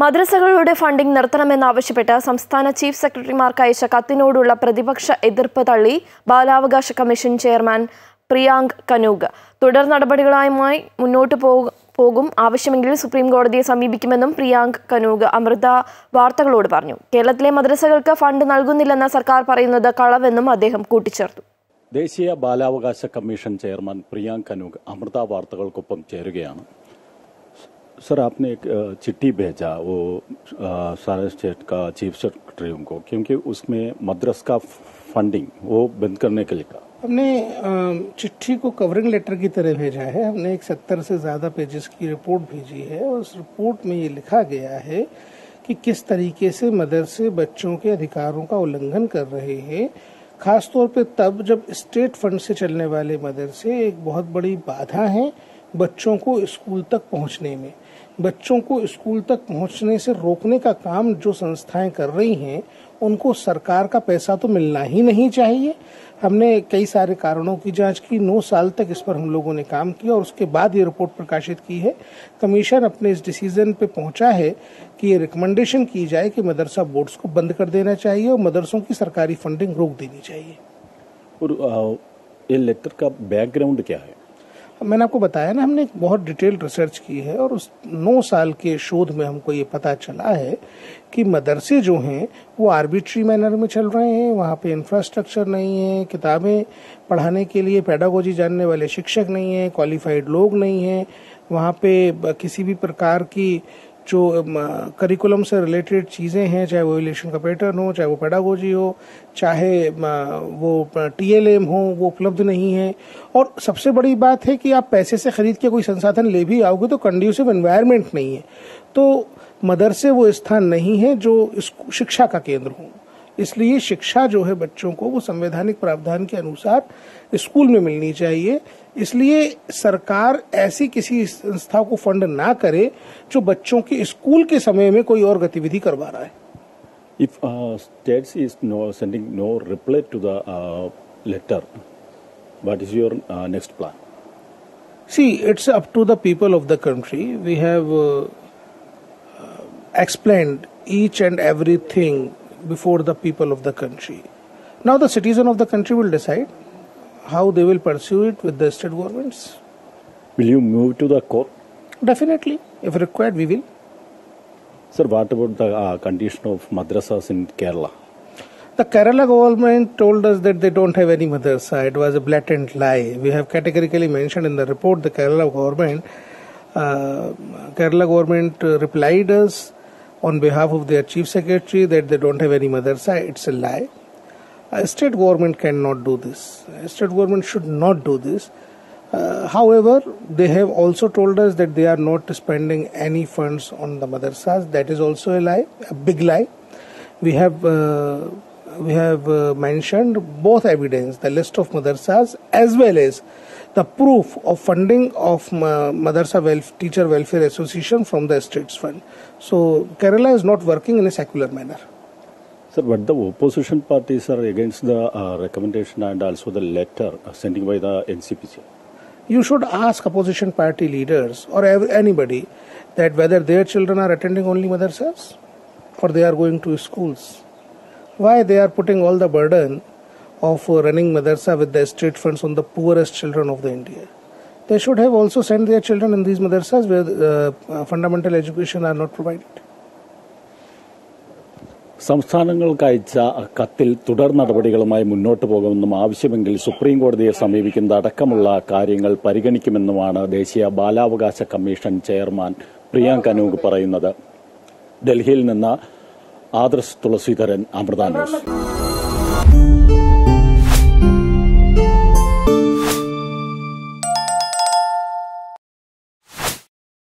മദ്രസകളുടെ funding നിർത്തണമെന്നാവശ്യപ്പെട്ട് സംസ്ഥാന chief സെക്രട്ടറിമാർക്ക് അയച്ച കത്തിനോടുള്ള പ്രതിപക്ഷ എതിർപ്പ് തള്ളി ബാലാവകാശ കമ്മീഷൻ ചെയർമാൻ പ്രിയാങ്ക് കനൂഗ്. തുടർ നടപടികളുമായി മുന്നോട്ട് പോകും, ആവശ്യമെങ്കിൽ സുപ്രീം കോടതിയെ സമീപിക്കുമെന്നും പ്രിയാങ്ക് കനൂഗ് അമൃത വാർത്തകളോട് പറഞ്ഞു. കേരളത്തിലെ മദ്രസകൾക്ക് ഫണ്ട് നൽകുന്നില്ലെന്ന സർക്കാർ പറയുന്നത് കളവെന്നും അദ്ദേഹം കൂട്ടിച്ചേർത്തു. ദേശീയ ബാലാവകാശ കമ്മീഷൻ ചെയർമാൻ പ്രിയാങ്ക് കനൂഗ് അമൃത വാർത്തകൾക്കൊപ്പം ചേരുകയാണ്. सर, आपने एक चिट्ठी भेजा वो सारे स्टेट का चीफ सेक्रेटरी को, क्योंकि उसमें मद्रस का फंडिंग वो बंद करने के लिए कहा. हमने चिट्ठी को कवरिंग लेटर की तरह भेजा है. हमने एक 70 से ज्यादा पेजेस की रिपोर्ट भेजी है और उस रिपोर्ट में ये लिखा गया है कि किस तरीके से मदरसे बच्चों के अधिकारों का उल्लंघन कर रहे हैं, खासतौर पे तब जब स्टेट फंड से चलने वाले मदरसे एक बहुत बड़ी बाधा हैं बच्चों को स्कूल तक पहुंचने में. बच्चों को स्कूल तक पहुंचने से रोकने का काम जो संस्थाएं कर रही हैं, उनको सरकार का पैसा तो मिलना ही नहीं चाहिए. हमने कई सारे कारणों की जांच की, 9 साल तक इस पर हम लोगों ने काम किया और उसके बाद ये रिपोर्ट प्रकाशित की है. कमीशन अपने इस डिसीजन पे पहुंचा है कि ये रिकमेंडेशन की जाए कि मदरसा बोर्ड्स को बंद कर देना चाहिए और मदरसों की सरकारी फंडिंग रोक देनी चाहिए. और ये लेटर का बैकग्राउंड क्या है? मैंने आपको बताया ना, हमने एक बहुत डिटेल्ड रिसर्च की है और उस 9 साल के शोध में हमको ये पता चला है कि मदरसे जो हैं वो आर्बिट्री मैनर में चल रहे हैं. वहाँ पे इंफ्रास्ट्रक्चर नहीं है, किताबें पढ़ाने के लिए पेडागोजी जानने वाले शिक्षक नहीं है, क्वालिफाइड लोग नहीं हैं. वहाँ पे किसी भी प्रकार की जो करिकुलम से रिलेटेड चीज़ें हैं, चाहे वो इलेक्शन का पैटर्न हो, चाहे वो पेडागोजी हो, चाहे वो TLM हो, वो उपलब्ध नहीं है. और सबसे बड़ी बात है कि आप पैसे से खरीद के कोई संसाधन ले भी आओगे तो कंड्यूसिव एनवायरनमेंट नहीं है. तो मदरसे वो स्थान नहीं है जो शिक्षा का केंद्र हो. इसलिए शिक्षा जो है बच्चों को वो संवैधानिक प्रावधान के अनुसार स्कूल में मिलनी चाहिए. इसलिए सरकार ऐसी किसी संस्था को फंड ना करे जो बच्चों के स्कूल के समय में कोई और गतिविधि करवा रहा है. If states is sending no reply to the letter, what is your next plan? See, it's up to the people of the country. We have explained each and everything before the people of the country. Now the citizen of the country will decide how they will pursue it with the state governments. Will you move to the court? Definitely. If required, we will. Sir, what about the condition of madrasas in Kerala? The Kerala government told us that they don't have any madrasa. It was a blatant lie. We have categorically mentioned in the report the Kerala government replied us on behalf of their chief secretary that they don't have any madrasa. It's a lie. A state government cannot do this. A state government should not do this. However, they have also told us that they are not spending any funds on the madrasas. That is also a lie, a big lie. We have mentioned both evidence, the list of madrasas as well as the proof of funding of Madrasa Teacher Welfare Association from the state's fund. So Kerala is not working in a secular manner. Sir, but the opposition parties are against the recommendation and also the letter sending by the NCPC. You should ask opposition party leaders or anybody that whether their children are attending only madrasas or they are going to schools. Why they are putting all the burden of running madrasa with the state funds on the poorest children of the India? They should have also sent their children in these madrasas where fundamental education are not provided. സംസ്ഥാനങ്ങൾക്ക് അയച്ച കത്തിൽ തുടർ നടപടികളുമായി മുന്നോട്ട് പോകുമെന്നും ആവശ്യമെങ്കിൽ supreme കോടതിയെ സമീപിക്കുന്നത് അടക്കമുള്ള കാര്യങ്ങൾ പരിഗണിക്കുമെന്നുമാണ് ദേശീയ ബാലാവകാശ കമ്മീഷൻ ചെയർമാൻ പ്രിയാങ്ക് കനൂഗ് പറയുന്നത്. ഡൽഹിയിൽ നിന്ന് ആദർശ് തുളസീധരൻ, അമൃത ന്യൂസ്.